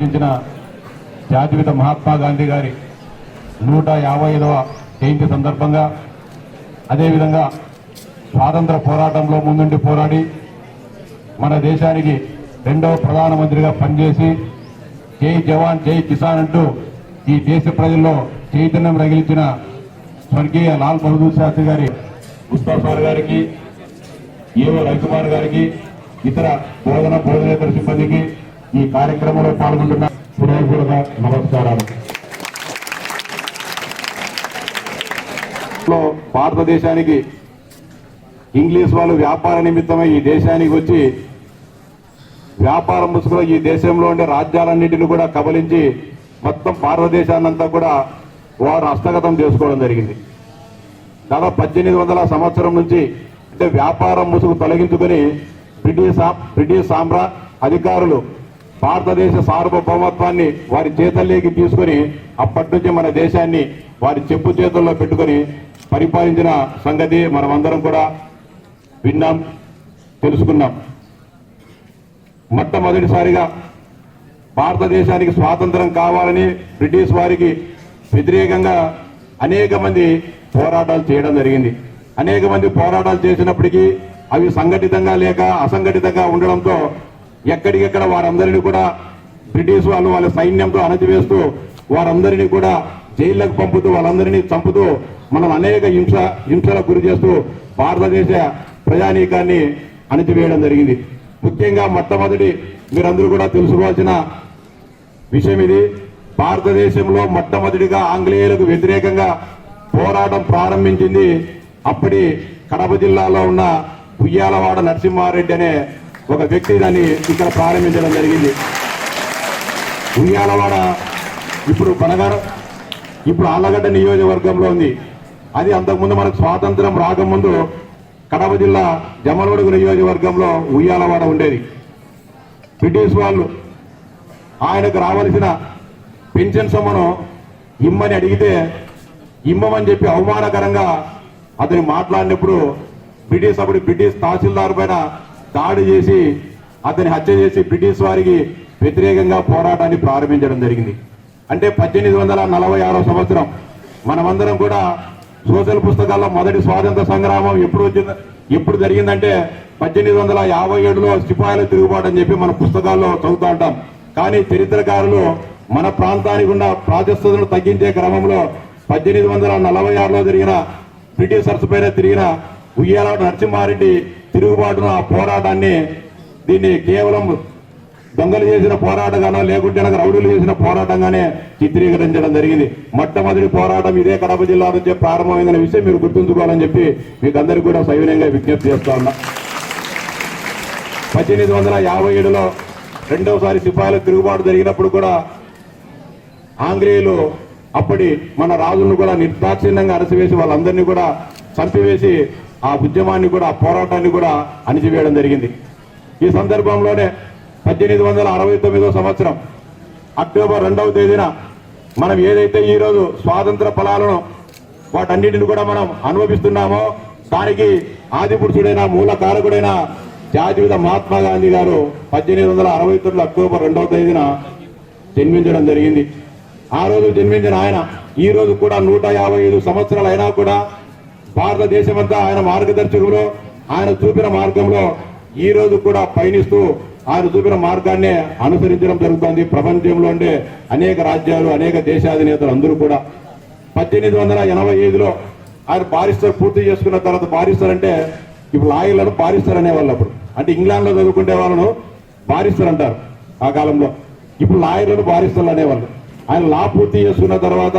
పరిపాలించిన జాతిపిత మహాత్మా గాంధీ గారి 155వ జయంతి సందర్భంగా, అదేవిధంగా స్వాతంత్ర పోరాటంలో ముందుండి పోరాడి మన దేశానికి 2వ ప్రధానమంత్రిగా పనిచేసి జై జవాన్ జై కిసాన్ అంటూ ఈ దేశ ప్రజల్లో చైతన్యం రగిలించిన స్వర్గీయ లాల్ బహదూర్ శాస్త్రి గారి ముస్తఫా సార్ గారికి, ఏవో రవికుమార్ గారికి, ఇతర బోధనేతర సిబ్బందికి ఈ కార్యక్రమంలో పాల్గొంటున్న హృదయపూర్వక నమస్కారాలు. భారతదేశానికి ఇంగ్లీష్ వాళ్ళు వ్యాపార నిమిత్తమై ఈ దేశానికి వచ్చి వ్యాపారం ముసుగులో ఈ దేశంలో ఉండే రాజ్యాలన్నింటినీ కూడా కబలించి మొత్తం భారతదేశాన్నంతా కూడా వారు హస్తగతం చేసుకోవడం జరిగింది. దాదాపు 1800 సంవత్సరం నుంచి అంటే వ్యాపారం ముసుగు తొలగించుకుని బ్రిటిష్ అధికారులు భారతదేశ సార్వభౌమత్వాన్ని వారి చేతల్లోకి తీసుకుని అప్పటి నుంచి మన దేశాన్ని వారి చెప్పు చేతుల్లో పెట్టుకుని పరిపాలించిన సంగతి మనమందరం కూడా విన్నాం, తెలుసుకున్నాం. మొట్టమొదటిసారిగా భారతదేశానికి స్వాతంత్రం కావాలని బ్రిటిష్ వారికి వ్యతిరేకంగా అనేక మంది పోరాటాలు చేయడం జరిగింది. అనేక మంది పోరాటాలు చేసినప్పటికీ అవి సంఘటితంగా లేక అసంఘటితంగా ఉండడంతో ఎక్కడికెక్కడ వారందరినీ కూడా బ్రిటిష్ వాళ్ళు వాళ్ళ సైన్యంతో అణచివేస్తూ వారందరినీ కూడా జైళ్లకు పంపుతూ వాళ్ళందరినీ చంపుతూ మనం అనేక హింసలకు గురి చేస్తూ భారతదేశ ప్రజానీకాన్ని అణచివేయడం జరిగింది. ముఖ్యంగా మొట్టమొదటి మీరందరూ కూడా తెలుసుకోవాల్సిన విషయం ఇది. భారతదేశంలో మొట్టమొదటిగా ఆంగ్లేయులకు వ్యతిరేకంగా పోరాటం ప్రారంభించింది అప్పటి కడప జిల్లాలో ఉన్న ఉయ్యాలవాడ నరసింహారెడ్డి అనే ఒక వ్యక్తి దాన్ని ఇక్కడ ప్రారంభించడం జరిగింది. ఉయ్యాలవాడ ఇప్పుడు ఆళ్లగడ్డ నియోజకవర్గంలో ఉంది. అది అంతకుముందు మనకు స్వాతంత్రం రాకముందు కడప జిల్లా జమలమడుగు నియోజకవర్గంలో ఉయ్యాలవాడ ఉండేది. బ్రిటిష్ వాళ్ళు ఆయనకు రావాల్సిన పెన్షన్ సొమ్మును ఇమ్మని అడిగితే ఇమ్మమని చెప్పి అవమానకరంగా అతను మాట్లాడినప్పుడు బ్రిటిష్ తహసీల్దార్ పైన దాడి చేసి అతని హత్య చేసి బ్రిటిష్ వారికి వ్యతిరేకంగా పోరాటాన్ని ప్రారంభించడం జరిగింది. అంటే 1846 సంవత్సరం. మనమందరం కూడా సోషల్ పుస్తకాల్లో మొదటి స్వాతంత్ర సంగ్రామం ఎప్పుడు జరిగిందంటే 1857లో సిపాయిల తిరుగుబాటు అని చెప్పి మన పుస్తకాల్లో చదువుతూ ఉంటాం. కానీ చరిత్రకారులు మన ప్రాంతానికి ఉన్న ప్రాశస్త్యతను తగ్గించే క్రమంలో 1846లో జరిగిన బ్రిటిషర్స్ పైన తిరిగిన ఉయ్యాలవాడ నరసింహారెడ్డి తిరుగుబాటును, ఆ పోరాటాన్ని దీన్ని కేవలం దొంగలు చేసిన పోరాటంగానో లేకుంటే రౌడీలు చేసిన పోరాటంగానే చిత్రీకరించడం జరిగింది. మొట్టమొదటి పోరాటం ఇదే కడప జిల్లా నుంచే ప్రారంభమైందనే విషయం మీరు గుర్తుంచుకోవాలని చెప్పి మీకు అందరికీ కూడా సవినయంగా విజ్ఞప్తి చేస్తా ఉన్నా. 1857లో రెండవసారి సిపాయిల తిరుగుబాటు జరిగినప్పుడు కూడా ఆంగ్లేయులు అప్పటి మన రాజులను కూడా నిర్దాక్షిణ్యంగా అణచివేసి వాళ్ళందరినీ కూడా చంపివేసి ఆ ఉద్యమాన్ని కూడా ఆ పోరాటాన్ని కూడా అణిచివేయడం జరిగింది. ఈ సందర్భంలోనే 1869 సంవత్సరం అక్టోబర్ 2వ తేదీన మనం ఏదైతే ఈరోజు స్వాతంత్ర ఫలాలను వాటన్నిటిని కూడా మనం అనుభవిస్తున్నామో దానికి ఆదిపురుషుడైన మూల కారకుడైన జాతిపిత మహాత్మా గాంధీ గారు 1869 అక్టోబర్ 2వ తేదీన జన్మించడం జరిగింది. ఆ రోజు జన్మించిన ఆయన ఈ రోజు కూడా 155 సంవత్సరాలు అయినా కూడా భారతదేశమంతా ఆయన మార్గదర్శకులు, ఆయన చూపిన మార్గంలో ఈ రోజు కూడా పయనిస్తూ ఆయన చూపిన మార్గాన్ని అనుసరించడం జరుగుతుంది. ప్రపంచంలో ఉండే అనేక రాజ్యాలు, అనేక దేశాధినేతలు అందరూ కూడా 1885లో ఆయన బారిస్టర్ పూర్తి చేసుకున్న తర్వాత, బారిస్టర్ అంటే ఇప్పుడు లాయర్లను బారిస్టర్ అనేవాళ్ళు. అప్పుడు అంటే ఇంగ్లాండ్లో చదువుకునే వాళ్ళను బారిస్టర్ అంటారు ఆ కాలంలో. ఇప్పుడు లాయర్లను బారిస్టర్లు అనేవాళ్ళు. ఆయన లా పూర్తి చేసుకున్న తర్వాత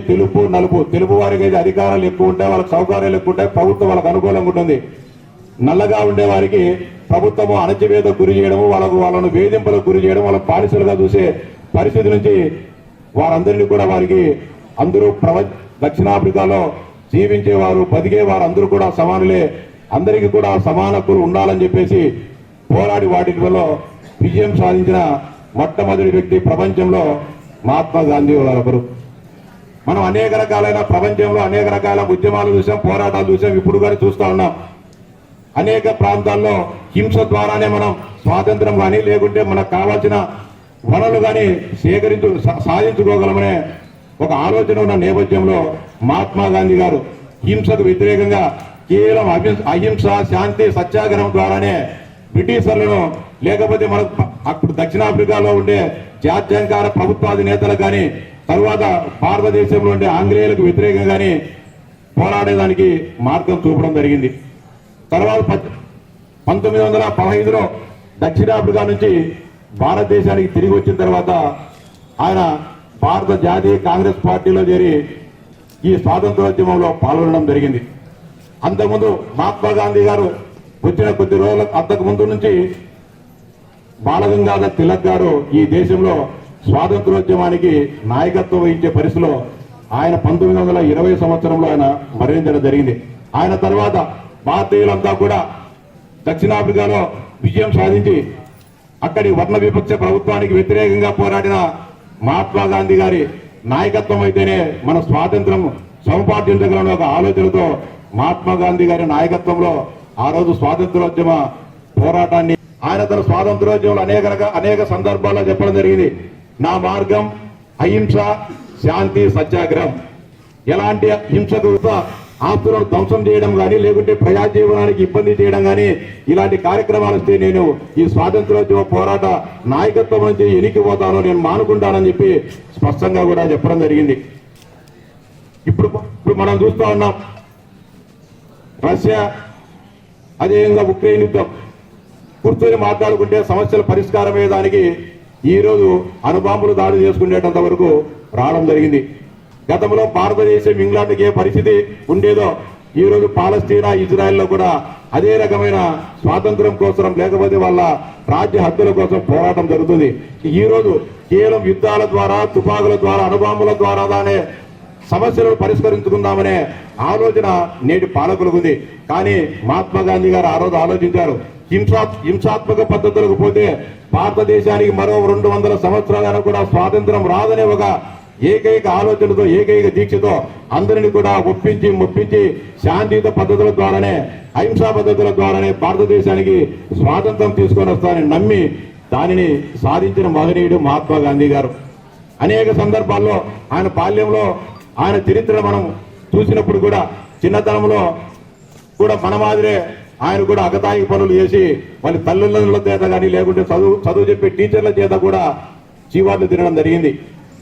తెలుపు నలుపు, తెలుపు వారికి అయితే అధికారాలు ఎక్కువ ఉంటాయి, వాళ్ళకి సౌకర్యాలు ఎక్కువ ఉంటాయి, ప్రభుత్వం వాళ్ళకి అనుకూలంగా ఉంటుంది. నల్లగా ఉండే వారికి ప్రభుత్వము అణచివేత గురి చేయడము, వాళ్ళను వేధింపులకు గురి చేయడం, వాళ్ళకు బానిసలుగా చూసే పరిస్థితి నుంచి వారందరినీ కూడా వారికి అందరూ దక్షిణాఫ్రికాలో జీవించేవారు, బతికేవారు అందరూ కూడా సమానులే, అందరికీ కూడా సమాన హక్కులు ఉండాలని చెప్పేసి పోరాడి వాటిలో విజయం సాధించిన మొట్టమొదటి వ్యక్తి ప్రపంచంలో మహాత్మా గాంధీ గారు. మనం అనేక రకాలైన ప్రపంచంలో అనేక రకాల ఉద్యమాలు చూసాం, పోరాటాలు చూసాం, ఇప్పుడు కూడా చూస్తూ ఉన్నాం. అనేక ప్రాంతాల్లో హింస ద్వారానే మనం స్వాతంత్రం కానీ లేకుంటే మనకు కావాల్సిన వనరులు కానీ సాధించుకోగలమనే ఒక ఆలోచన ఉన్న నేపథ్యంలో మహాత్మా గాంధీ గారు హింసకు వ్యతిరేకంగా కేవలం అహింస శాంతి సత్యాగ్రహం ద్వారానే బ్రిటిషర్లను లేకపోతే మనకు అప్పుడు దక్షిణాఫ్రికాలో ఉండే జాత్యంకార ప్రభుత్వాధినేతలకు కానీ తరువాత భారతదేశంలో ఉండే ఆంగ్లేయులకు వ్యతిరేకంగా కానీ పోరాడేదానికి మార్గం చూపడం జరిగింది. తర్వాత 1915లో దక్షిణాఫ్రికా నుంచి భారతదేశానికి తిరిగి వచ్చిన తర్వాత ఆయన భారత జాతీయ కాంగ్రెస్ పార్టీలో చేరి ఈ స్వాతంత్రోద్యమంలో పాల్గొనడం జరిగింది. అంతకుముందు మహాత్మా గాంధీ గారు వచ్చిన కొద్ది రోజుల అంతకు ముందు నుంచి బాలగంగాధర్ తిలక్ గారు ఈ దేశంలో స్వాతంత్రోద్యమానికి నాయకత్వం వహించే పరిస్థితిలో ఆయన 1920 సంవత్సరంలో ఆయన మరణించడం జరిగింది. ఆయన తర్వాత భారతీయులంతా కూడా దక్షిణాఫ్రికాలో విజయం సాధించి అక్కడి వర్ణ విపక్ష ప్రభుత్వానికి వ్యతిరేకంగా పోరాడిన మహాత్మా గాంధీ గారి నాయకత్వం అయితేనే మన స్వాతంత్రం సముపార్జించగలన ఒక ఆలోచనతో మహాత్మా గాంధీ గారి నాయకత్వంలో ఆ రోజు స్వాతంత్రోద్యమ పోరాటాన్ని ఆయన తన స్వాతంత్రోద్యమంలో అనేక సందర్భాల్లో చెప్పడం జరిగింది. నా మార్గం అహింస శాంతి సత్యాగ్రహం. ఎలాంటి హింసకు ఆస్తులను ధ్వంసం చేయడం కానీ లేకుంటే ప్రజా జీవనానికి ఇబ్బంది చేయడం కానీ ఇలాంటి కార్యక్రమాలు వస్తే నేను ఈ స్వాతంత్రోద్యమ పోరాట నాయకత్వం నుంచి ఎనికిపోతాను, నేను మానుకుంటానని చెప్పి స్పష్టంగా కూడా చెప్పడం జరిగింది. ఇప్పుడు మనం చూస్తూ ఉన్నాం రష్యా అదేవిధంగా ఉక్రెయిన్ యుద్ధం కూర్చొని మాట్లాడుకుంటే సమస్యల పరిష్కారం అయ్యేదానికి ఈ రోజు అణుబాంబులు దాడి చేసుకునేటంత వరకు రావడం జరిగింది. గతంలో భారతదేశం ఇంగ్లాండ్కి ఏ పరిస్థితి ఉండేదో ఈ రోజు పాలస్తీనా ఇజ్రాయెల్లో కూడా అదే రకమైన స్వాతంత్రం కోసం లేకపోతే వాళ్ళ రాజ్య హక్కుల కోసం పోరాటం జరుగుతుంది. ఈ రోజు కేవలం యుద్ధాల ద్వారా తుపాకుల ద్వారా అణుబాంబుల ద్వారానే సమస్యలను పరిష్కరించుకుందామనే ఆలోచన నేటి పాలకులకు ఉంది. కానీ మహాత్మా గాంధీ గారు ఆ రోజు ఆలోచించారు, హింసాత్మక పద్ధతులకు పోతే భారతదేశానికి మరో 200 సంవత్సరాలను కూడా స్వాతంత్రం రాదనే ఒక ఏకైక ఆలోచనతో ఏకైక దీక్షతో అందరినీ కూడా ఒప్పించి శాంతియుత పద్ధతుల ద్వారానే అహింసా పద్ధతుల ద్వారానే భారతదేశానికి స్వాతంత్రం తీసుకొని వస్తానని నమ్మి దానిని సాధించిన మహనీయుడు మహాత్మా గాంధీ గారు. అనేక సందర్భాల్లో ఆయన బాల్యంలో ఆయన చరిత్ర మనం చూసినప్పుడు కూడా చిన్నతనంలో కూడా మన మాదిరే ఆయన కూడా అగతాయి పనులు చేసి వాళ్ళ తల్లిదండ్రుల చేత కానీ లేకుంటే చదువు చెప్పే టీచర్ల చేత కూడా చీవాట్లు తినడం జరిగింది.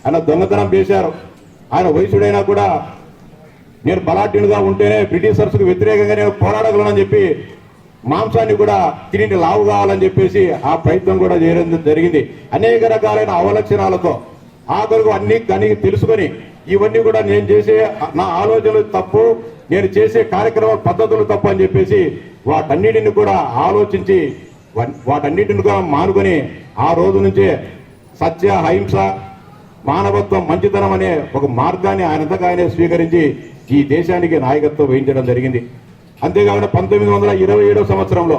ఆయన దొంగతనం చేశారు. ఆయన వయసుడైనా కూడా నేను బలాఢ్యునిగా ఉంటేనే బ్రిటిషర్స్కు వ్యతిరేకంగా నేను పోరాడగలనని చెప్పి మాంసాన్ని కూడా తిని లావు కావాలని చెప్పేసి ఆ ప్రయత్నం కూడా చేయడం జరిగింది. అనేక రకాలైన అవలక్షణాలతో ఆఖరుకు అన్ని కానీ తెలుసుకొని ఇవన్నీ కూడా నేను చేసే నా ఆలోచనలు తప్పు, నేను చేసే కార్యక్రమ పద్ధతులు తప్పు అని చెప్పేసి వాటన్నిటిని కూడా ఆలోచించి వాటన్నిటిని కూడా మానుకొని ఆ రోజు నుంచే సత్య అహింస మానవత్వం మంచితనం అనే ఒక మార్గాన్ని ఆయనంతగా ఆయనే స్వీకరించి ఈ దేశానికి నాయకత్వం వహించడం జరిగింది. అంతేకాకుండా 1927 సంవత్సరంలో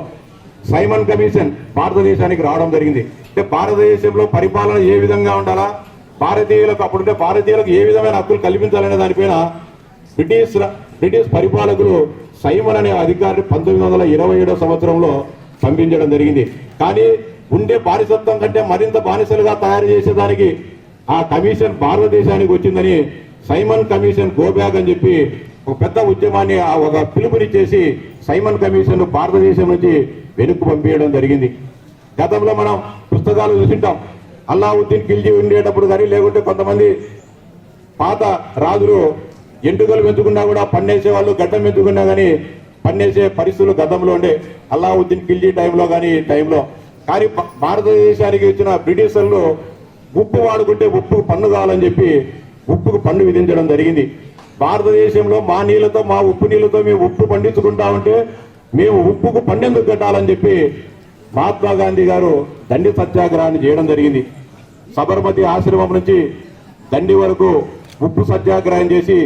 సైమన్ కమిషన్ భారతదేశానికి రావడం జరిగింది. అంటే భారతదేశంలో పరిపాలన ఏ విధంగా ఉండాలా, భారతీయులకు అప్పుడుంటే భారతీయులకు ఏ విధమైన హక్కులు కల్పించాలనే దానిపైన బ్రిటిష్ పరిపాలకులు సైమన్ అనే అధికారిని 1927 సంవత్సరంలో పంపించడం జరిగింది. కానీ ఉండే బానిసత్వం కంటే మరింత బానిసలుగా తయారు చేసేదానికి ఆ కమిషన్ భారతదేశానికి వచ్చిందని సైమన్ కమిషన్ గోబ్యాక్ అని చెప్పి ఒక పెద్ద ఉద్యమాన్ని ఒక పిలుపునిచ్చేసి సైమన్ కమిషన్ భారతదేశం నుంచి వెనుక్కు పంపించడం జరిగింది. గతంలో మనం పుస్తకాలు చూసింటాం, అల్లావుద్దీన్ ఖిల్జీ ఉండేటప్పుడు కానీ లేకుంటే కొంతమంది పాత రాజులు ఎంటుకలు పెంచుకున్నా కూడా పన్నేసే వాళ్ళు, గడ్డం పెంచుకున్నా కానీ పన్నేసే పరిస్థితులు గతంలో ఉండే అల్లావుద్దీన్ ఖిల్జీ టైంలో కానీ టైంలో. కానీ భారతదేశానికి వచ్చిన బ్రిటిషర్లు ఉప్పు వాడుకుంటే ఉప్పుకు పన్ను కావాలని చెప్పి ఉప్పుకు పన్ను విధించడం జరిగింది. భారతదేశంలో మా నీళ్లతో మా ఉప్పు నీళ్లతో మేము ఉప్పు పండించుకుంటా ఉంటే మేము ఉప్పుకు పన్నెందుకు కట్టాలని చెప్పి మహాత్మా గాంధీ గారు దండి సత్యాగ్రహాన్ని చేయడం జరిగింది. సబర్మతి ఆశ్రమం నుంచి దండి వరకు ఉప్పు సత్యాగ్రహం చేసి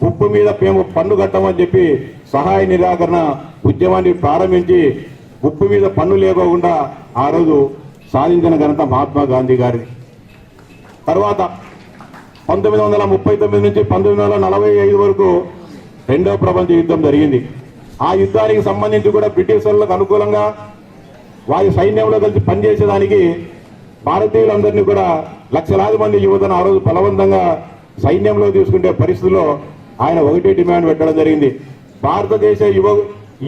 ఉప్పు మీద మేము పన్ను కట్టమని చెప్పి సహాయ నిరాకరణ ఉద్యమాన్ని ప్రారంభించి ఉప్పు మీద పన్ను లేకోకుండా ఆ రోజు సాధించిన ఘనత మహాత్మా గాంధీ గారిది. తర్వాత 1939 నుంచి 1945 వరకు రెండవ ప్రపంచ యుద్ధం జరిగింది. ఆ యుద్ధానికి సంబంధించి కూడా బ్రిటిషర్లకు అనుకూలంగా వారి సైన్యంలో కలిసి పనిచేసేదానికి భారతీయులందరినీ కూడా లక్షలాది మంది యువతను ఆ రోజు బలవంతంగా సైన్యంలో తీసుకుంటే పరిస్థితుల్లో ఆయన ఒకటే డిమాండ్ పెట్టడం జరిగింది. భారతదేశ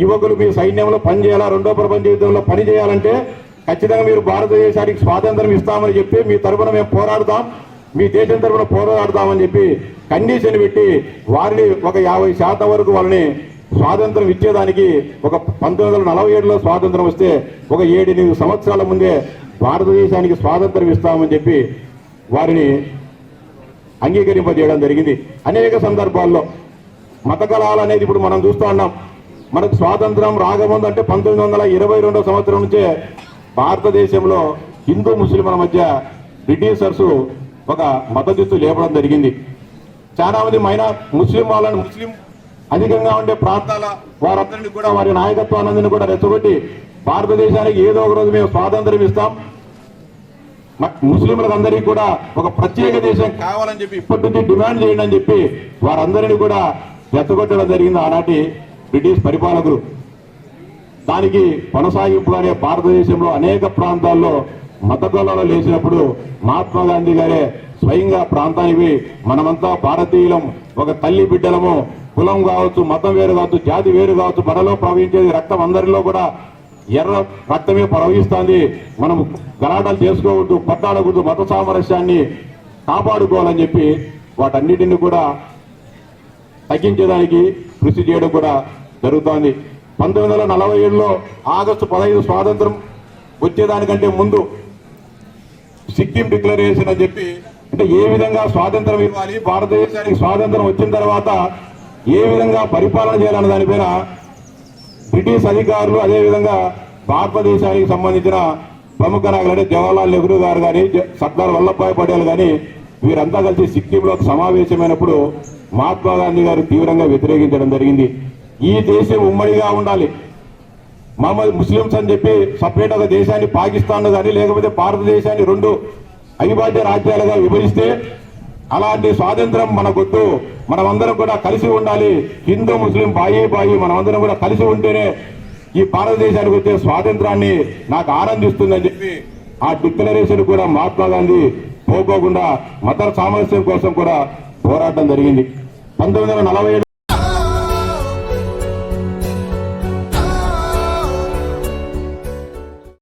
యువకులు మీ సైన్యంలో పనిచేయాలా, రెండో ప్రపంచ యుద్ధంలో పని చేయాలంటే ఖచ్చితంగా మీరు భారతదేశానికి స్వాతంత్రం ఇస్తామని చెప్పి మీ తరఫున మేము పోరాడతాం, మీ దేశం తరఫున పోరాడతామని చెప్పి కండిషన్ పెట్టి వారిని ఒక 50% వరకు వాళ్ళని స్వాతంత్రం ఇచ్చేదానికి ఒక 1947లో స్వాతంత్రం వస్తే ఒక 7-8 సంవత్సరాల ముందే భారతదేశానికి స్వాతంత్రం ఇస్తామని చెప్పి వారిని అంగీకరింపజేయడం జరిగింది. అనేక సందర్భాల్లో మత కలహాలు అనేది ఇప్పుడు మనం చూస్తూ ఉన్నాం. మనకు స్వాతంత్రం రాకముందు అంటే 1922 సంవత్సరం నుంచే భారతదేశంలో హిందూ ముస్లింల మధ్య బ్రిటిషర్స్ ఒక మతదిత్తు లేపడం జరిగింది. చాలా మంది ముస్లిం అధికంగా ఉండే ప్రాంతాల వారందరినీ కూడా వారి నాయకత్వానందరినీ కూడా రెచ్చగొట్టి భారతదేశానికి ఏదో ఒక రోజు మేము స్వాతంత్రం ఇస్తాం, ముస్లింలకు అందరికీ కూడా ఒక ప్రత్యేక దేశం కావాలని చెప్పి ఇప్పటి నుంచి డిమాండ్ చేయండి అని చెప్పి వారందరినీ కూడా రెచ్చగొట్టడం జరిగింది ఆనాటి బ్రిటిష్ పరిపాలకులు. దానికి కొనసాగింపుగానే భారతదేశంలో అనేక ప్రాంతాల్లో మత గొల్లలు లేచినప్పుడు మహాత్మా గాంధీ గారే స్వయంగా ప్రాంతానికి మనమంతా భారతీయులం, ఒక తల్లి బిడ్డలము, కులం కావచ్చు, మతం వేరు కావచ్చు, జాతి వేరు కావచ్చు, మనలో ప్రవహించేది రక్తం అందరిలో కూడా ఎర్ర రక్తమే ప్రవహిస్తుంది, మనం గలాటాలు చేసుకోవద్దు, కొట్టాడకూడదు, మత సామరస్యాన్ని కాపాడుకోవాలని చెప్పి వాటన్నిటిని కూడా తగ్గించేదానికి కృషి చేయడం కూడా జరుగుతోంది. 1947లో ఆగస్టు 15 స్వాతంత్రం వచ్చేదానికంటే ముందు సిక్కిం డిక్లరేషన్ అని చెప్పి, అంటే ఏ విధంగా స్వాతంత్రం ఇవ్వాలి, భారతదేశానికి స్వాతంత్రం వచ్చిన తర్వాత ఏ విధంగా పరిపాలన చేయాలన్న దానిపైన బ్రిటిష్ అధికారులు, అదేవిధంగా భారతదేశానికి సంబంధించిన ప్రముఖ నాయకులు అంటే జవహర్లాల్ నెహ్రూ గారు కానీ, సర్దార్ వల్లభాయ్ పటేల్ కానీ వీరంతా కలిసి సిక్కింలో సమావేశమైనప్పుడు మహాత్మా గాంధీ గారు తీవ్రంగా వ్యతిరేకించడం జరిగింది. ఈ దేశం ఉమ్మడిగా ఉండాలి, మహమ్మద్ ముస్లింస్ అని చెప్పి సపరేట్ ఒక దేశాన్ని పాకిస్తాన్ కానీ లేకపోతే భారతదేశాన్ని 2 అవిభాజ్య రాజ్యాలుగా విభజిస్తే అలాంటి స్వాతంత్రం మనకొద్దు, మనమందరం కూడా కలిసి ఉండాలి, హిందూ ముస్లిం బాయి మనమందరం కూడా కలిసి ఉంటేనే ఈ భారతదేశానికి వచ్చే స్వాతంత్రాన్ని నాకు ఆనందిస్తుందని చెప్పి ఆ డిక్లరేషన్ కూడా మహాత్మా గాంధీ పోకోకుండా మత సామరస్యం కోసం కూడా పోరాటం జరిగింది. 1947